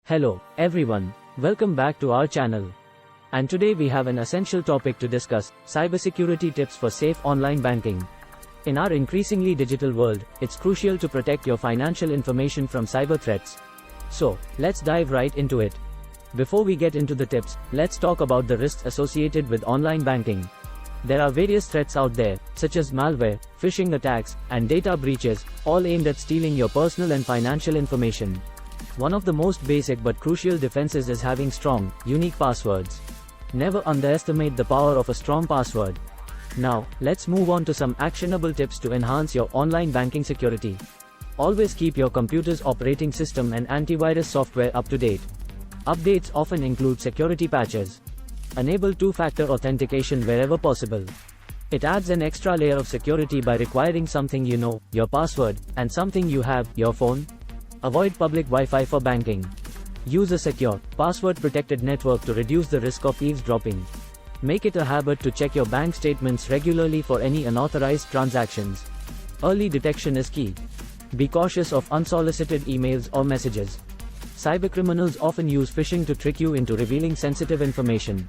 Hello, everyone. Welcome back to our channel. And today we have an essential topic to discuss, cybersecurity tips for safe online banking. In our increasingly digital world, it's crucial to protect your financial information from cyber threats. So, let's dive right into it. Before we get into the tips, let's talk about the risks associated with online banking. There are various threats out there, such as malware, phishing attacks, and data breaches, all aimed at stealing your personal and financial information. One of the most basic but crucial defenses is having strong, unique passwords. Never underestimate the power of a strong password. Now, let's move on to some actionable tips to enhance your online banking security. Always keep your computer's operating system and antivirus software up to date. Updates often include security patches. Enable two-factor authentication wherever possible. It adds an extra layer of security by requiring something you know, your password, and something you have, your phone. Avoid public Wi-Fi for banking. Use a secure, password-protected network to reduce the risk of eavesdropping. Make it a habit to check your bank statements regularly for any unauthorized transactions. Early detection is key. Be cautious of unsolicited emails or messages. Cybercriminals often use phishing to trick you into revealing sensitive information.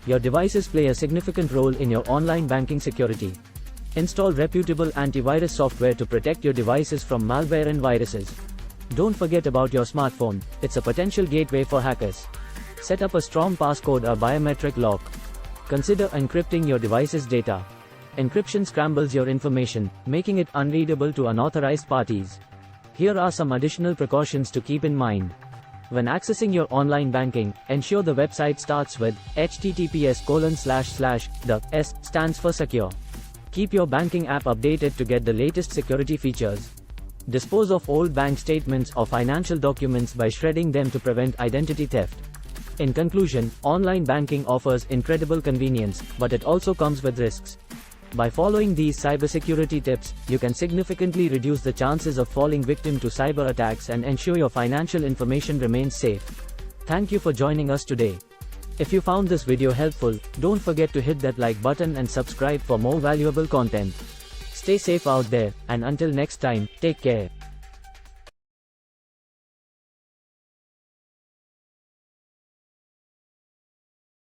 Your devices play a significant role in your online banking security. Install reputable antivirus software to protect your devices from malware and viruses. Don't forget about your smartphone, it's a potential gateway for hackers. Set up a strong passcode or biometric lock. Consider encrypting your device's data. Encryption scrambles your information, making it unreadable to unauthorized parties. Here are some additional precautions to keep in mind. When accessing your online banking, ensure the website starts with https:// The S stands for secure. Keep your banking app updated to get the latest security features. Dispose of old bank statements or financial documents by shredding them to prevent identity theft. In conclusion, online banking offers incredible convenience, but it also comes with risks. By following these cybersecurity tips, you can significantly reduce the chances of falling victim to cyber attacks and ensure your financial information remains safe. Thank you for joining us today. If you found this video helpful, don't forget to hit that like button and subscribe for more valuable content. Stay safe out there, and until next time, take care.